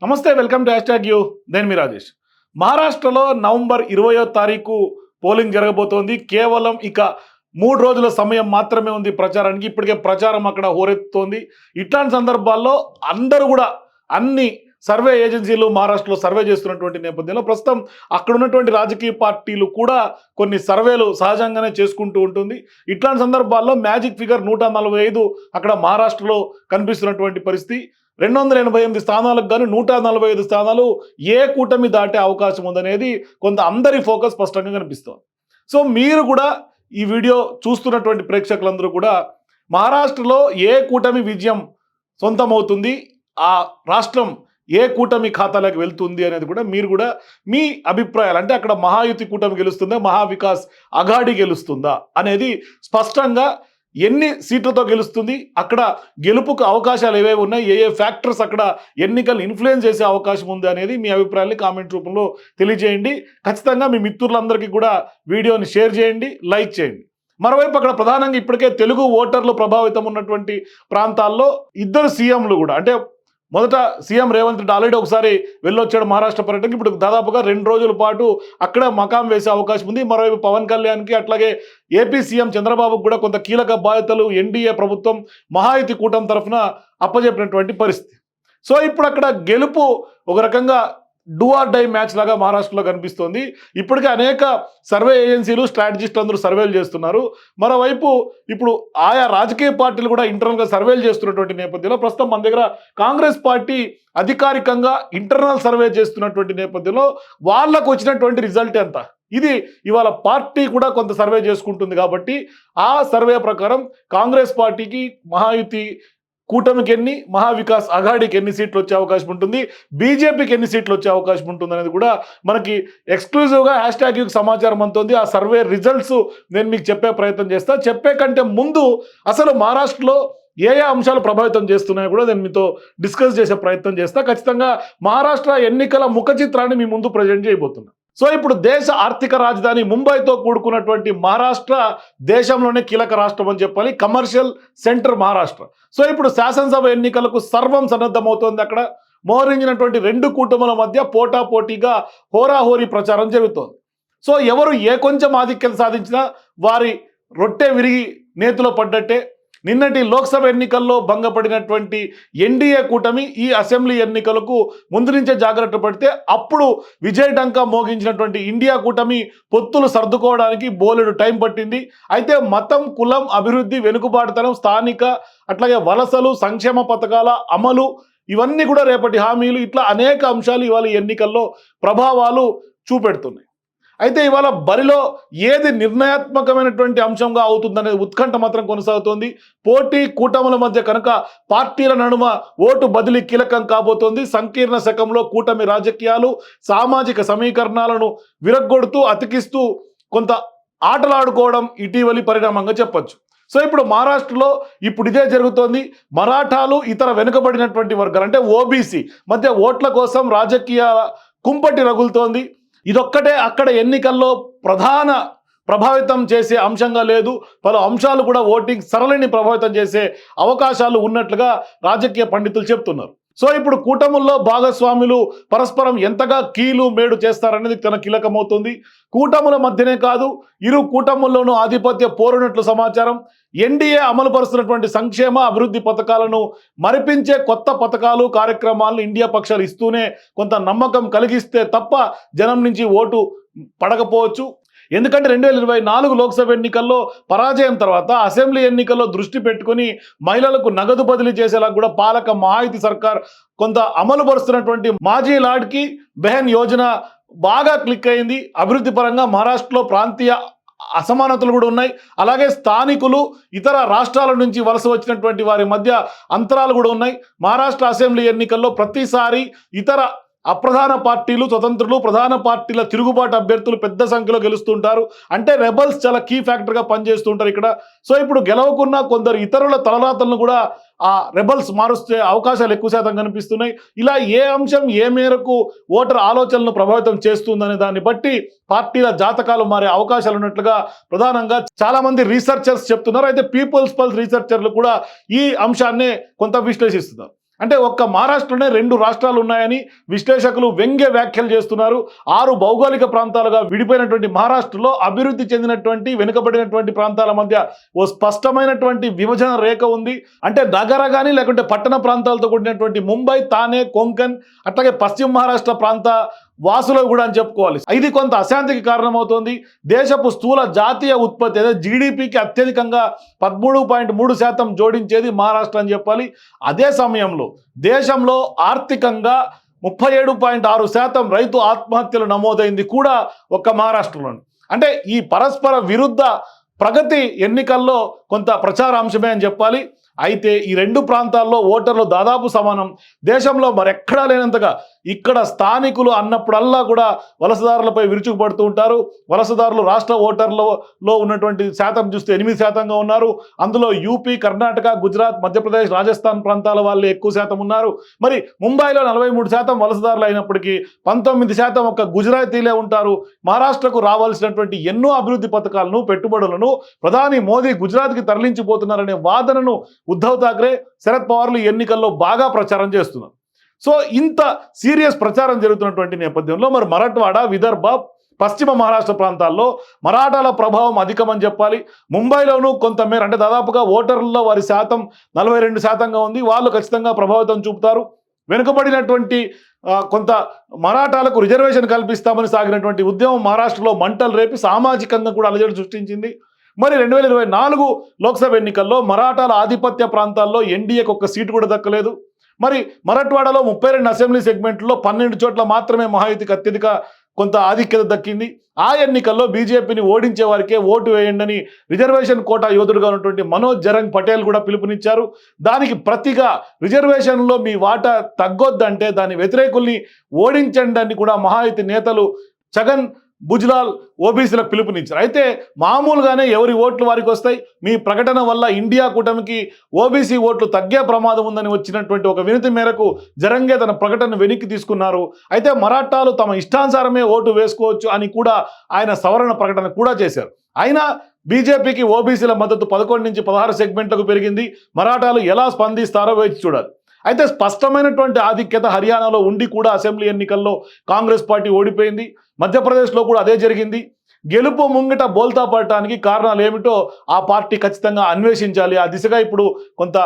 నమస్తే, welcome to you. నేను మీ రాజేష్. మహారాష్ట్రలో నవంబర్ 20వ తారీఖు పోలింగ్ జరగబోతోంది. కేవలం ఇక 3 రోజుల సమయం మాత్రమే ఉంది ప్రచారానికి. ఇప్పటికే ప్రచారం అక్కడ హోరెత్తుతోంది. ఇట్లాంటి సందర్భాల్లో అందరూ కూడా అన్ని సర్వే ఏజెన్సీలు మహారాష్ట్రలో సర్వే చేస్తున్నటువంటి నేపథ్యంలో ప్రస్తుతం అక్కడ ఉన్నటువంటి రాజకీయ పార్టీలు కూడా కొన్ని సర్వేలు సహజంగానే చేసుకుంటూ ఉంటుంది. ఇట్లాంటి సందర్భాల్లో మ్యాజిక్ ఫిగర్ 145 అక్కడ మహారాష్ట్రలో కనిపిస్తున్నటువంటి పరిస్థితి. 288 స్థానాలకు గాను 145 స్థానాలు ఏ కూటమి దాటే అవకాశం ఉందనేది కొంత అందరి ఫోకస్ స్పష్టంగా కనిపిస్తోంది. సో మీరు కూడా ఈ వీడియో చూస్తున్నటువంటి ప్రేక్షకులందరూ కూడా మహారాష్ట్రలో ఏ కూటమి విజయం సొంతమవుతుంది, ఆ రాష్ట్రం ఏ కూటమి ఖాతాలోకి వెళ్తుంది అనేది కూడా మీరు కూడా మీ అభిప్రాయాలు, అంటే అక్కడ మహాయుతి కూటమి గెలుస్తుందా, మహావికాస్ అఘాడి గెలుస్తుందా అనేది స్పష్టంగా ఎన్ని సీట్లతో గెలుస్తుంది, అక్కడ గెలుపుకు అవకాశాలు ఏవేవి ఉన్నాయి, ఏ ఏ ఫ్యాక్టర్స్ అక్కడ ఎన్నికలు ఇన్ఫ్లుయెన్స్ చేసే అవకాశం ఉంది అనేది మీ అభిప్రాయాన్ని కామెంట్ రూపంలో తెలియజేయండి. ఖచ్చితంగా మీ మిత్రులందరికీ కూడా వీడియోని షేర్ చేయండి, లైక్ చేయండి. మరోవైపు అక్కడ ప్రధానంగా ఇప్పటికే తెలుగు ఓటర్లు ప్రభావితం ఉన్నటువంటి ప్రాంతాల్లో ఇద్దరు సీఎంలు కూడా, అంటే మొదట సీఎం రేవంత్ రెడ్డి ఆల్రెడీ ఒకసారి వెళ్ళొచ్చాడు మహారాష్ట్ర పర్యటనకి. ఇప్పుడు దాదాపుగా 2 రోజుల పాటు అక్కడే మకాం వేసే అవకాశం ఉంది. మరోవైపు పవన్ కళ్యాణ్కి అట్లాగే ఏపీ సీఎం చంద్రబాబుకు కూడా కొంత కీలక బాధ్యతలు ఎన్డీఏ ప్రభుత్వం మహాయుతి కూటమి తరఫున అప్పజెప్పినటువంటి పరిస్థితి. సో ఇప్పుడు అక్కడ గెలుపు ఒక రకంగా డూ ఆర్ డై మ్యాచ్ లాగా మహారాష్ట్రలో కనిపిస్తోంది. ఇప్పటికే అనేక సర్వే ఏజెన్సీలు, స్ట్రాటజిస్టులు అందరూ సర్వేలు చేస్తున్నారు. మరోవైపు ఇప్పుడు ఆయా రాజకీయ పార్టీలు కూడా ఇంటర్నల్గా సర్వేలు చేస్తున్నటువంటి నేపథ్యంలో ప్రస్తుతం మన దగ్గర కాంగ్రెస్ పార్టీ అధికారికంగా ఇంటర్నల్ సర్వే చేస్తున్నటువంటి నేపథ్యంలో వాళ్ళకు వచ్చినటువంటి రిజల్ట్ ఎంత, ఇది ఇవాళ పార్టీ కూడా కొంత సర్వే చేసుకుంటుంది. కాబట్టి ఆ సర్వే ప్రకారం కాంగ్రెస్ పార్టీకి మహాయుతి కూటమికి ఎన్ని, మహావికాస్ అఘాడికి ఎన్ని సీట్లు వచ్చే అవకాశం ఉంటుంది, బీజేపీకి ఎన్ని సీట్లు వచ్చే అవకాశం ఉంటుంది అనేది కూడా మనకి ఎక్స్క్లూజివ్గా #కి సమాచారం అందుతుంది. ఆ సర్వే రిజల్ట్స్ నేను మీకు చెప్పే ప్రయత్నం చేస్తా. చెప్పే కంటే ముందు అసలు మహారాష్ట్రలో ఏ ఏ అంశాలు ప్రభావితం చేస్తున్నాయో కూడా నేను మీతో డిస్కస్ చేసే ప్రయత్నం చేస్తా. ఖచ్చితంగా మహారాష్ట్ర ఎన్నికల ముఖ చిత్రాన్ని మీ ముందు ప్రజెంట్ చేయబోతున్నా. సో ఇప్పుడు దేశ ఆర్థిక రాజధాని ముంబైతో కూడుకున్నటువంటి మహారాష్ట్ర దేశంలోనే కీలక రాష్ట్రం అని చెప్పాలి. Commercial centre Maharashtra. సో ఇప్పుడు శాసనసభ ఎన్నికలకు సర్వం సన్నద్ధమవుతోంది. అక్కడ మోహరించినటువంటి 2 కూటముల మధ్య పోటాపోటీగా హోరాహోరీ ప్రచారం జరుగుతోంది. సో ఎవరు ఏ కొంచెం ఆధిక్యత సాధించినా వారి రొట్టె విరిగి నేతిలో పడ్డట్టే. నిన్నటి లోక్సభ ఎన్నికల్లో భంగపడినటువంటి ఎన్డీఏ కూటమి ఈ అసెంబ్లీ ఎన్నికలకు ముందు నుంచే జాగ్రత్త పడితే అప్పుడు విజయ డంకా మోగించినటువంటి ఇండియా కూటమి పొత్తులు సర్దుకోవడానికి బోలెడు టైం పట్టింది. అయితే మతం, కులం, అభివృద్ధి, వెనుకబాటుతనం, స్థానిక అట్లాగే వలసలు, సంక్షేమ పథకాల అమలు, ఇవన్నీ కూడా రేపటి హామీలు, ఇట్లా అనేక అంశాలు ఇవాళ ఎన్నికల్లో ప్రభావాలు చూపెడుతున్నాయి. అయితే ఇవాళ బరిలో ఏది నిర్ణయాత్మకమైనటువంటి అంశంగా అవుతుందనేది ఉత్కంఠ మాత్రం కొనసాగుతోంది. పోటీ కూటముల మధ్య కనుక పార్టీల నడుమ ఓటు బదిలీ కీలకం కాబోతోంది. సంకీర్ణ శకంలో కూటమి రాజకీయాలు సామాజిక సమీకరణాలను విరగ్గొడుతూ అతికిస్తూ కొంత ఆటలాడుకోవడం ఇటీవలి పరిణామంగా చెప్పొచ్చు. సో ఇప్పుడు మహారాష్ట్రలో ఇప్పుడు ఇదే జరుగుతోంది. మరాఠాలు, ఇతర వెనుకబడినటువంటి వర్గాలు అంటే ఓబీసీ మధ్య ఓట్ల కోసం రాజకీయ కుంపటి రగులుతోంది. ఇదొక్కటే అక్కడ ఎన్నికల్లో ప్రధాన ప్రభావితం చేసే అంశంగా లేదు. పలు అంశాలు కూడా ఓటింగ్ సరళిని ప్రభావితం చేసే అవకాశాలు ఉన్నట్లుగా రాజకీయ పండితులు చెప్తున్నారు. సో ఇప్పుడు కూటముల్లో భాగస్వాములు పరస్పరం ఎంతగా కీలు మేడు చేస్తారనేది తన కీలకమవుతుంది. కూటముల మధ్యనే కాదు, ఇరు కూటముల్లోనూ ఆధిపత్య పోరునట్లు సమాచారం. ఎన్డీఏ అమలు పరుస్తున్నటువంటి సంక్షేమ అభివృద్ధి పథకాలను మరిపించే కొత్త పథకాలు, కార్యక్రమాలను ఇండియా పక్షాలు ఇస్తూనే కొంత నమ్మకం కలిగిస్తే తప్ప జనం నుంచి ఓటు పడకపోవచ్చు. ఎందుకంటే 2024 లోక్సభ ఎన్నికల్లో పరాజయం తర్వాత అసెంబ్లీ ఎన్నికల్లో దృష్టి పెట్టుకుని మహిళలకు నగదు బదిలీ చేసేలా కూడా పాలక మహాయుతి సర్కార్ కొంత అమలు పరుస్తున్నటువంటి మాజీ లాడ్కీ బెహన్ యోజన బాగా క్లిక్ అయింది. అభివృద్ధి పరంగా మహారాష్ట్రలో ప్రాంతీయ అసమానతలు కూడా ఉన్నాయి. అలాగే స్థానికులు, ఇతర రాష్ట్రాల నుంచి వలస వచ్చినటువంటి వారి మధ్య అంతరాలు కూడా ఉన్నాయి. మహారాష్ట్ర అసెంబ్లీ ఎన్నికల్లో ప్రతిసారి ఇతర అప్రధాన పార్టీలు, స్వతంత్రులు, ప్రధాన పార్టీల తిరుగుబాటు అభ్యర్థులు పెద్ద సంఖ్యలో గెలుస్తుంటారు. అంటే రెబల్స్ చాలా కీ ఫ్యాక్టర్గా పనిచేస్తుంటారు ఇక్కడ. సో ఇప్పుడు గెలవకున్న కొందరు ఇతరుల తలరాతలను కూడా ఆ రెబల్స్ మారుస్తే అవకాశాలు ఎక్కువ శాతం కనిపిస్తున్నాయి. ఇలా ఏ అంశం ఏ మేరకు ఓటర్ ఆలోచనలను ప్రభావితం చేస్తుందనే దాన్ని బట్టి పార్టీల జాతకాలు మారే అవకాశాలు ఉన్నట్లుగా ప్రధానంగా చాలా మంది రీసెర్చర్స్ చెప్తున్నారు. అయితే పీపుల్స్ పల్స్ రీసెర్చర్లు కూడా ఈ అంశాన్నే కొంత విశ్లేషిస్తున్నారు. అంటే ఒక్క మహారాష్ట్రలోనే 2 రాష్ట్రాలు ఉన్నాయని విశ్లేషకులు వ్యంగ్య వ్యాఖ్యలు చేస్తున్నారు. 6 భౌగోళిక ప్రాంతాలుగా విడిపోయినటువంటి మహారాష్ట్రలో అభివృద్ధి చెందినటువంటి వెనుకబడినటువంటి ప్రాంతాల మధ్య ఓ స్పష్టమైనటువంటి విభజన రేఖ ఉంది. అంటే నగర కానీ లేకుంటే పట్టణ ప్రాంతాలతో కూడినటువంటి ముంబై, తానే, కొంకన్ అట్లాగే పశ్చిమ మహారాష్ట్ర ప్రాంత వాసులు కూడా అని చెప్పుకోవాలి. ఇది కొంత అశాంతికి కారణమవుతోంది. దేశపు స్థూల జాతీయ ఉత్పత్తి అదే జీడిపికి అత్యధికంగా 13.3% జోడించేది మహారాష్ట్ర అని చెప్పాలి. అదే సమయంలో దేశంలో ఆర్థికంగా 37.6% రైతు ఆత్మహత్యలు నమోదైంది కూడా ఒక్క మహారాష్ట్రలోని. అంటే ఈ పరస్పర విరుద్ధ ప్రగతి ఎన్నికల్లో కొంత ప్రచారాంశమే అని చెప్పాలి. అయితే ఈ 2 ప్రాంతాల్లో ఓటర్లు దాదాపు సమానం. దేశంలో మరెక్కడా లేనంతగా ఇక్కడ స్థానికులు అన్నప్పుడల్లా కూడా వలసదారులపై విరుచుకుపడుతూ ఉంటారు. వలసదారులు రాష్ట్ర ఓటర్లలో ఉన్నటువంటి శాతం చూస్తే 8%గా ఉన్నారు. అందులో యూపీ, కర్ణాటక, గుజరాత్, మధ్యప్రదేశ్, రాజస్థాన్ ప్రాంతాల వాళ్ళు ఎక్కువ శాతం ఉన్నారు. మరి ముంబైలో 43% వలసదారులు అయినప్పటికీ 19% ఒక్క గుజరాతీలే ఉంటారు. మహారాష్ట్రకు రావాల్సినటువంటి ఎన్నో అభివృద్ధి పథకాలను, పెట్టుబడులను ప్రధాని మోదీ గుజరాత్కి తరలించిపోతున్నారనే వాదనను ఉద్ధవ్ ఠాక్రే, శరద్ పవార్లు ఎన్నికల్లో బాగా ప్రచారం చేస్తున్నారు. సో ఇంత సీరియస్ ప్రచారం జరుగుతున్నటువంటి నేపథ్యంలో మరి మరాఠ్వాడ, విదర్భ, పశ్చిమ మహారాష్ట్ర ప్రాంతాల్లో మరాఠాల ప్రభావం అధికమని చెప్పాలి. ముంబైలోనూ కొంతమేర అంటే దాదాపుగా ఓటర్లలో వారి శాతం 42%గా ఉంది. వాళ్ళు ఖచ్చితంగా ప్రభావితం చూపుతారు. వెనుకబడినటువంటి కొంత మరాఠాలకు రిజర్వేషన్ కల్పిస్తామని సాగినటువంటి ఉద్యమం మహారాష్ట్రలో మంటలు రేపి సామాజికంగా కూడా అలజడి సృష్టించింది. మరి 2024 లోక్సభ ఎన్నికల్లో మరాఠాల ఆధిపత్య ప్రాంతాల్లో ఎన్డీఏకి ఒక్క సీటు కూడా దక్కలేదు. మరి మరాఠ్వాడలో 32 అసెంబ్లీ సెగ్మెంట్లో 12 చోట్ల మాత్రమే మహాయుతికి అత్యధిక కొంత ఆధిక్యత దక్కింది. ఆ ఎన్నికల్లో బీజేపీని ఓడించే వారికే ఓటు వేయండి రిజర్వేషన్ కోటా యోధుడుగా ఉన్నటువంటి మనోజ్ జరంగ్ పటేల్ కూడా పిలుపునిచ్చారు. దానికి ప్రతిగా రిజర్వేషన్లో మీ వాటా తగ్గొద్దంటే దాని వ్యతిరేకుల్ని ఓడించండి అని కూడా మహాయుతి నేతలు ఛగన్ భుజ్లాల్ ఓబీసీలకు పిలుపునిచ్చారు. అయితే మామూలుగానే ఎవరి ఓట్లు వారికి వస్తాయి. మీ ప్రకటన వల్ల ఇండియా కూటమికి ఓబీసీ ఓట్లు తగ్గే ప్రమాదం ఉందని వచ్చినటువంటి ఒక వినతి మేరకు జరంగే తన ప్రకటన వెనక్కి తీసుకున్నారు. అయితే మరాఠాలు తమ ఇష్టానుసారమే ఓటు వేసుకోవచ్చు అని కూడా ఆయన సవరణ ప్రకటన కూడా చేశారు. అయినా బీజేపీకి ఓబీసీల మద్దతు 11 నుంచి 16 సెగ్మెంట్లకు పెరిగింది. మరాఠాలు ఎలా స్పందిస్తారో వేచి చూడాలి. అయితే స్పష్టమైనటువంటి ఆధిక్యత హర్యానాలో ఉండి కూడా అసెంబ్లీ ఎన్నికల్లో కాంగ్రెస్ పార్టీ ఓడిపోయింది. మధ్యప్రదేశ్లో కూడా అదే జరిగింది. గెలుపు ముంగిట బోల్తా పడటానికి కారణాలు ఏమిటో ఆ పార్టీ ఖచ్చితంగా అన్వేషించాలి. ఆ దిశగా ఇప్పుడు కొంత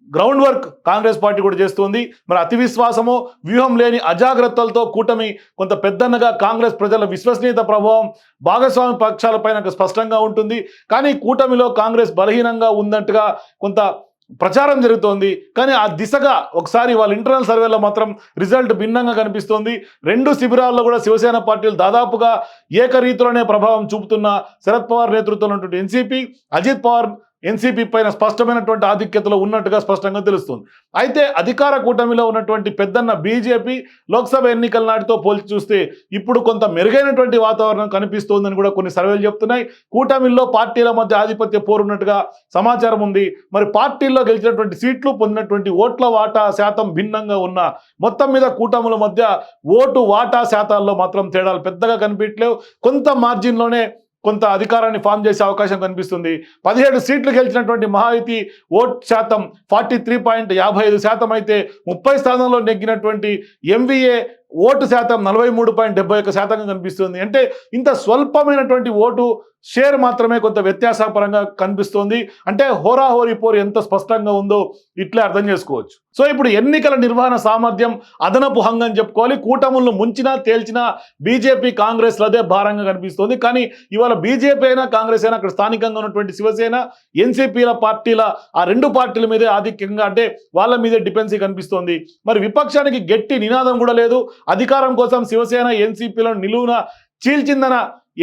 గ్రౌండ్ వర్క్ కాంగ్రెస్ పార్టీ కూడా చేస్తుంది. మరి అతి విశ్వాసమో వ్యూహం లేని అజాగ్రత్తలతో కూటమి కొంత పెద్దన్నగా కాంగ్రెస్ ప్రజల విశ్వసనీయత ప్రభావం భాగస్వామి పక్షాలపైన స్పష్టంగా ఉంటుంది. కానీ కూటమిలో కాంగ్రెస్ బలహీనంగా ఉందంటగా కొంత ప్రచారం జరుగుతోంది. కానీ ఆ దిశగా ఒకసారి వాళ్ళ ఇంటర్నల్ సర్వేలో మాత్రం రిజల్ట్ భిన్నంగా కనిపిస్తోంది. 2 శిబిరాల్లో కూడా శివసేన పార్టీలు దాదాపుగా ఏకరీతిలోనే ప్రభావం చూపుతున్న శరద్ పవార్ నేతృత్వంలో ఉన్నటువంటి ఎన్సీపీ, అజిత్ పవార్ ఎన్సీపీ పైన స్పష్టమైనటువంటి ఆధిక్యతలో ఉన్నట్టుగా స్పష్టంగా తెలుస్తుంది. అయితే అధికార కూటమిలో ఉన్నటువంటి పెద్దన్న బీజేపీ లోక్సభ ఎన్నికల నాటితో పోల్చి చూస్తే ఇప్పుడు కొంత మెరుగైనటువంటి వాతావరణం కనిపిస్తోందని కూడా కొన్ని సర్వేలు చెప్తున్నాయి. కూటమిల్లో పార్టీల మధ్య ఆధిపత్య పోరున్నట్టుగా సమాచారం ఉంది. మరి పార్టీల్లో గెలిచినటువంటి సీట్లు, పొందినటువంటి ఓట్ల వాటా శాతం భిన్నంగా ఉన్న మొత్తం మీద కూటముల మధ్య ఓటు వాటా శాతాల్లో మాత్రం తేడాలు పెద్దగా కనిపించలేవు. కొంత మార్జిన్లోనే కొంత అధికారాన్ని ఫామ్ చేసే అవకాశం కనిపిస్తుంది. 17 సీట్లు గెలిచినటువంటి మహాయుతి ఓట్ శాతం 43.55% అయితే 30 స్థానంలో నెగ్గినటువంటి ఎంవీఏ ఓటు శాతం 43.71% కనిపిస్తుంది. అంటే ఇంత స్వల్పమైనటువంటి ఓటు షేర్ మాత్రమే కొంత వ్యత్యాసపరంగా కనిపిస్తోంది. అంటే హోరాహోరీ పోరు ఎంత స్పష్టంగా ఉందో ఇట్లే అర్థం చేసుకోవచ్చు. సో ఇప్పుడు ఎన్నికల నిర్వహణ సామర్థ్యం అదనపు హంగని చెప్పుకోవాలి. కూటములను ముంచినా తేల్చినా బీజేపీ, కాంగ్రెస్లదే భారంగా కనిపిస్తోంది. కానీ ఇవాళ బీజేపీ అయినా కాంగ్రెస్ అయినా అక్కడ స్థానికంగా ఉన్నటువంటి శివసేన, ఎన్సీపీల పార్టీల ఆ 2 పార్టీల మీదే ఆధిక్యంగా అంటే వాళ్ళ మీదే డిపెన్సీ కనిపిస్తోంది. మరి విపక్షానికి గట్టి నినాదం కూడా లేదు. అధికారం కోసం శివసేన, ఎన్సీపీలను నిలువున చీల్చిందన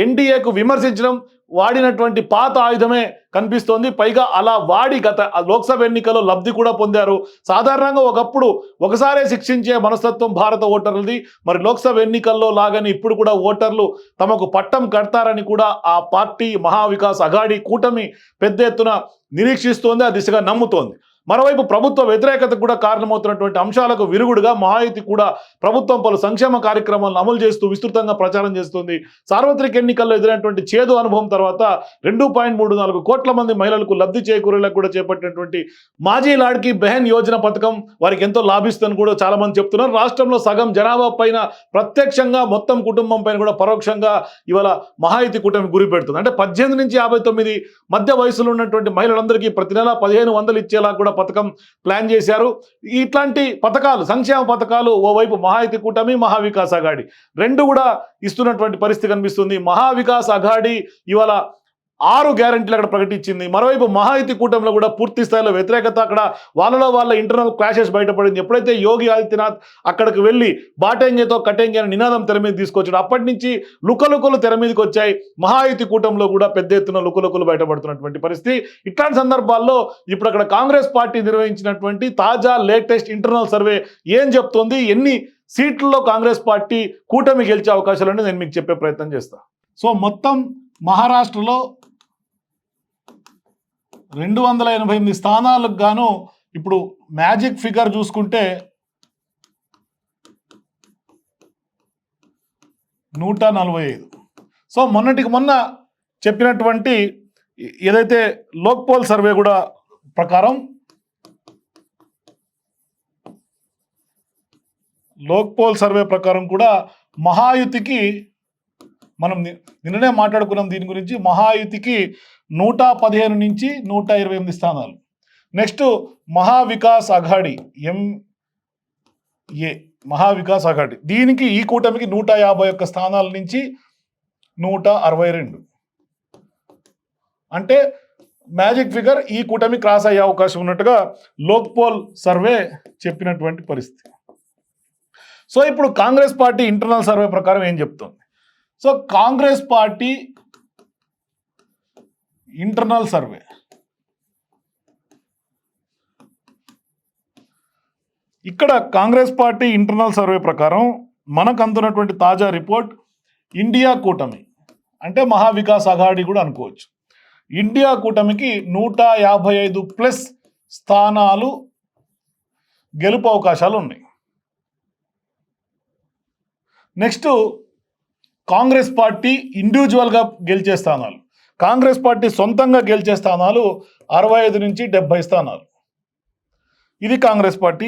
ఎన్డీఏకు విమర్శించడం వాడినటువంటి పాత ఆయుధమే కనిపిస్తోంది. పైగా అలా వాడి గత లోక్సభ ఎన్నికల్లో లబ్ధి కూడా పొందారు. సాధారణంగా ఒకప్పుడు ఒకసారే శిక్షించే మనస్తత్వం భారత ఓటర్లది. మరి లోక్సభ ఎన్నికల్లో లాగని ఇప్పుడు కూడా ఓటర్లు తమకు పట్టం కడతారని కూడా ఆ పార్టీ మహావికాస్ అఘాడీ కూటమి పెద్ద ఎత్తున నిరీక్షిస్తోంది, ఆ దిశగా నమ్ముతోంది. మరోవైపు ప్రభుత్వ వ్యతిరేకతకు కూడా కారణమవుతున్నటువంటి అంశాలకు విరుగుడుగా మహాయుతి కూడా ప్రభుత్వం పలు సంక్షేమ కార్యక్రమాలను అమలు చేస్తూ విస్తృతంగా ప్రచారం చేస్తుంది. సార్వత్రిక ఎన్నికల్లో ఎదురైనటువంటి చేదు అనుభవం తర్వాత 2.34 కోట్ల మంది మహిళలకు లబ్ధి చేకూరేలా కూడా చేపట్టినటువంటి మాజీ లాడ్కీ బెహన్ యోజన పథకం వారికి ఎంతో లాభిస్తుందని కూడా చాలా మంది చెప్తున్నారు. రాష్ట్రంలో సగం జనాభా పైన ప్రత్యక్షంగా మొత్తం కుటుంబం పైన కూడా పరోక్షంగా ఇవాళ మహాయుతి కూటమి గురి పెడుతుంది. అంటే 18 నుంచి 59 మధ్య వయసులో ఉన్నటువంటి మహిళలందరికీ ప్రతి నెల 1500 ఇచ్చేలా కూడా పథకం ప్లాన్ చేశారు. ఇట్లాంటి పథకాలు, సంక్షేమ పథకాలు ఓవైపు మహాయుతి కూటమి, మహావికాస్ అఘాడి రెండు కూడా ఇస్తున్నటువంటి పరిస్థితి కనిపిస్తుంది. మహావికాస్ అఘాడి ఇవాళ 6 గ్యారంటీలు అక్కడ ప్రకటించింది. మరోవైపు మహాయుతి కూటమిలో కూడా పూర్తి స్థాయిలో వ్యతిరేకత, అక్కడ వాళ్ళ ఇంటర్నల్ క్లాషెస్ బయటపడింది. ఎప్పుడైతే యోగి ఆదిత్యనాథ్ అక్కడికి వెళ్ళి బాటెంగేతో కటెంగే అని నినాదం తెర మీద తీసుకొచ్చాడు, అప్పటి నుంచి లుకలుకలు తెర మీదకి వచ్చాయి. మహాయుతి కూటమిలో కూడా పెద్ద ఎత్తున లుకలుకలు బయటపడుతున్నటువంటి పరిస్థితి. ఇట్లాంటి సందర్భాల్లో ఇప్పుడు అక్కడ కాంగ్రెస్ పార్టీ నిర్వహించినటువంటి తాజా లేటెస్ట్ ఇంటర్నల్ సర్వే ఏం చెప్తోంది, ఎన్ని సీట్లలో కాంగ్రెస్ పార్టీ కూటమి గెలిచే అవకాశాలని నేను మీకు చెప్పే ప్రయత్నం చేస్తాను. సో మొత్తం మహారాష్ట్రలో 288 స్థానాలకు గాను ఇప్పుడు మ్యాజిక్ ఫిగర్ చూసుకుంటే 145. సో మొన్నటికి మొన్న చెప్పినటువంటి ఏదైతే లోక్పోల్ సర్వే కూడా ప్రకారం కూడా మహాయుతికి మనం నిన్ననే మాట్లాడుకున్నాం దీని గురించి. మహాయుతికి 115 నుంచి 128 స్థానాలు. నెక్స్ట్ మహావికాస్ అఘాడి మహావికాస్ అఘాడి దీనికి ఈ కూటమికి 151 స్థానాల నుంచి 162. అంటే మ్యాజిక్ ఫిగర్ ఈ కూటమి క్రాస్ అయ్యే అవకాశం ఉన్నట్టుగా లోక్పోల్ సర్వే చెప్పినటువంటి పరిస్థితి. సో ఇప్పుడు కాంగ్రెస్ పార్టీ ఇంటర్నల్ సర్వే ప్రకారం ఏం చెప్తుంది? So Congress party internal survey ఇక్కడ కాంగ్రెస్ పార్టీ ఇంటర్నల్ సర్వే ప్రకారం మనకు అందుతున్నటువంటి తాజా రిపోర్ట్, ఇండియా కూటమి అంటే మహావికాస్ అఘాడి కూడా అనుకోవచ్చు, ఇండియా కూటమికి 155+ స్థానాలు గెలుపు అవకాశాలు ఉన్నాయి. నెక్స్ట్ కాంగ్రెస్ పార్టీ ఇండివిజువల్గా గెలిచే స్థానాలు, కాంగ్రెస్ పార్టీ సొంతంగా గెలిచే స్థానాలు 65 నుంచి 70 స్థానాలు. ఇది కాంగ్రెస్ పార్టీ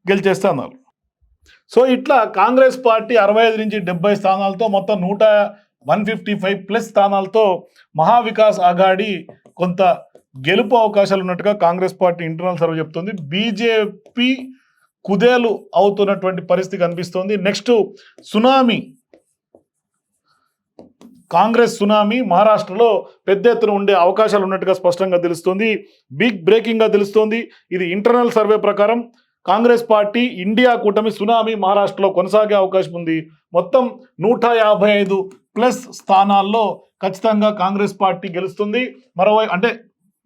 గెలిచే స్థానాలు. సో ఇట్లా కాంగ్రెస్ పార్టీ 65 నుంచి 70 స్థానాలతో మొత్తం 155+ స్థానాలతో మహావికాస్ అఘాడి కొంత గెలుపు అవకాశాలు ఉన్నట్టుగా కాంగ్రెస్ పార్టీ ఇంటర్నల్ సర్వే చెప్తుంది. బీజేపీ కుదేలు అవుతున్నటువంటి పరిస్థితి కనిపిస్తోంది. నెక్స్ట్ సునామీ, కాంగ్రెస్ సునామీ మహారాష్ట్రలో పెద్ద ఎత్తున ఉండే అవకాశాలు ఉన్నట్టుగా స్పష్టంగా తెలుస్తుంది. బిగ్ బ్రేకింగ్గా తెలుస్తోంది. ఇది ఇంటర్నల్ సర్వే ప్రకారం కాంగ్రెస్ పార్టీ ఇండియా కూటమి సునామీ మహారాష్ట్రలో కొనసాగే అవకాశం ఉంది. మొత్తం 155+ స్థానాల్లో ఖచ్చితంగా కాంగ్రెస్ పార్టీ గెలుస్తుంది. మరోవైపు అంటే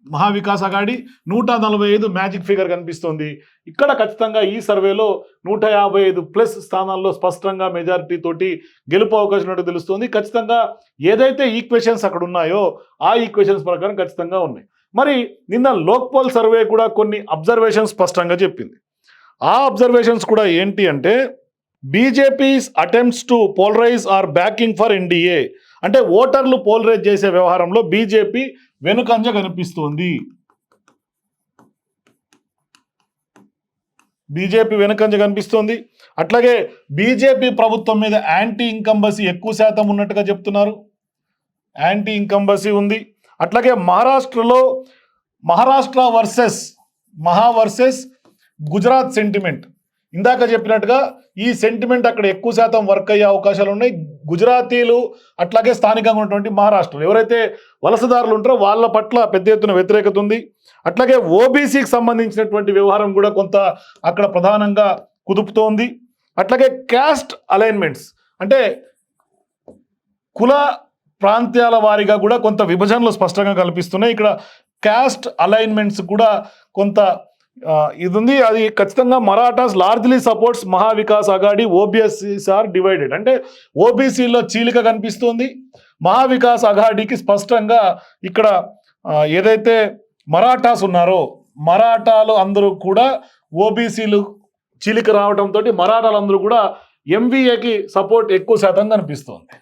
మహావికాస్ అఘాడి 145 మ్యాజిక్ ఫిగర్ కనిపిస్తుంది. ఇక్కడ ఖచ్చితంగా ఈ సర్వేలో 155+ స్థానాల్లో స్పష్టంగా మెజారిటీ తోటి గెలుపు అవకాశం ఉన్నట్టు తెలుస్తుంది. ఖచ్చితంగా ఏదైతే ఈక్వేషన్స్ అక్కడ ఉన్నాయో ఆ ఈక్వేషన్స్ ప్రకారం ఖచ్చితంగా ఉన్నాయి. మరి నిన్న లోక్పోల్ సర్వే కూడా కొన్ని అబ్జర్వేషన్స్ స్పష్టంగా చెప్పింది. ఆ అబ్జర్వేషన్స్ కూడా ఏంటి అంటే, BJP's attempts to polarise or backing for NDA, అంటే ఓటర్లు పోలరైజ్ చేసే వ్యవహారంలో బీజేపీ వెనుకంజ కనిపిస్తోంది. బీజేపీ వెనుకంజ కనిపిస్తోంది. అట్లాగే బీజేపీ ప్రభుత్వం మీద యాంటీ ఇంకంబసీ ఎక్కువ శాతం ఉన్నట్టుగా చెప్తున్నారు. యాంటీ ఇంకంబసీ ఉంది. అట్లాగే మహారాష్ట్ర వర్సెస్ గుజరాత్ సెంటిమెంట్, ఇందాక చెప్పినట్టుగా ఈ సెంటిమెంట్ అక్కడ ఎక్కువ శాతం వర్క్ అయ్యే అవకాశాలు ఉన్నాయి. గుజరాతీలు అట్లాగే స్థానికంగా ఉన్నటువంటి మహారాష్ట్రలో ఎవరైతే వలసదారులు ఉంటారో వాళ్ళ పట్ల పెద్ద ఎత్తున వ్యతిరేకత ఉంది. అట్లాగే ఓబీసీకి సంబంధించినటువంటి వ్యవహారం కూడా కొంత అక్కడ ప్రధానంగా కుదుపుతోంది. అట్లాగే క్యాస్ట్ అలైన్మెంట్స్, అంటే కుల ప్రాంతాల వారీగా కూడా కొంత విభజనలు స్పష్టంగా కల్పిస్తున్నాయి. ఇక్కడ క్యాస్ట్ అలైన్మెంట్స్ కూడా కొంత ఇది ఉంది. అది ఖచ్చితంగా Marathas largely supports Maha Vikas Aghadi, OBCs are divided, అంటే ఓబీసీలో చీలిక కనిపిస్తుంది. మహావికాస్ అఘాడికి స్పష్టంగా ఇక్కడ ఏదైతే మరాఠాస్ ఉన్నారో మరాఠాలు అందరూ కూడా ఓబీసీలు చీలిక రావడంతో మరాఠాలు అందరూ కూడా ఎంవీఏకి సపోర్ట్ ఎక్కువ శాతం కనిపిస్తోంది.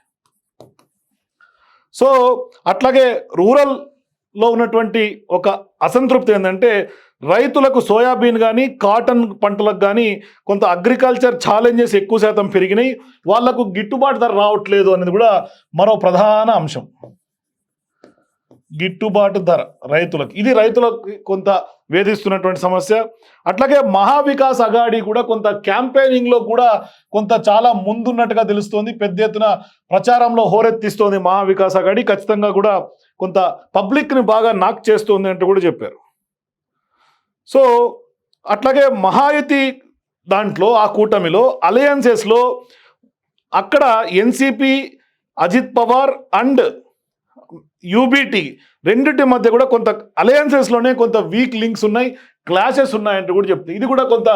సో అట్లాగే రూరల్లో ఉన్నటువంటి ఒక అసంతృప్తి ఏంటంటే రైతులకు సోయాబీన్ కానీ కాటన్ పంటలకు కానీ కొంత అగ్రికల్చర్ ఛాలెంజెస్ ఎక్కువ శాతం పెరిగినాయి, వాళ్లకు గిట్టుబాటు ధర రావట్లేదు అనేది కూడా మరో ప్రధాన అంశం. గిట్టుబాటు ధర రైతులకు, ఇది రైతులకు కొంత వేధిస్తున్నటువంటి సమస్య. అట్లాగే మహావికాస్ అఘాడీ కూడా కొంత క్యాంపెయినింగ్లో కూడా కొంత చాలా ముందున్నట్టుగా తెలుస్తోంది, పెద్ద ఎత్తున ప్రచారంలో హోరెత్తిస్తోంది మహావికాస్ అఘాడీ. ఖచ్చితంగా కూడా కొంత పబ్లిక్ని బాగా నాక్ చేస్తోంది అంటూ కూడా చెప్పారు. సో అట్లాగే మహాయుతి దాంట్లో ఆ కూటమిలో అలయన్సెస్లో అక్కడ NCP, Ajit Pawar and UBT రెండింటి మధ్య కూడా కొంత అలయన్సెస్లోనే కొంత వీక్ లింక్స్ ఉన్నాయి, క్లాషెస్ ఉన్నాయంటూ కూడా చెప్తాయి. ఇది కూడా కొంత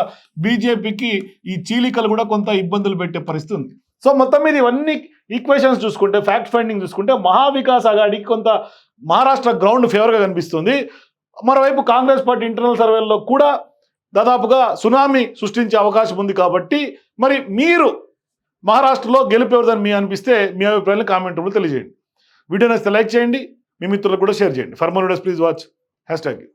బీజేపీకి ఈ చీలికలు కూడా కొంత ఇబ్బందులు పెట్టే పరిస్థితి ఉంది. సో మొత్తం మీద ఇవన్నీ ఈక్వేషన్స్ చూసుకుంటే, ఫ్యాక్ట్ ఫైండింగ్ చూసుకుంటే మహావికాస్ అఘాడీకి కొంత మహారాష్ట్ర గ్రౌండ్ ఫేవర్గా కనిపిస్తుంది. మరోవైపు కాంగ్రెస్ పార్టీ ఇంటర్నల్ సర్వేల్లో కూడా దాదాపుగా సునామీ సృష్టించే అవకాశం ఉంది. కాబట్టి మరి మీరు మహారాష్ట్రలో గెలిపేవరదని మీ అనిపిస్తే మీ అభిప్రాయాన్ని కామెంట్ రూపంలో తెలియజేయండి. వీడియో నచ్చితే లైక్ చేయండి, మీ మిత్రులకు కూడా షేర్ చేయండి. For more videos please watch #.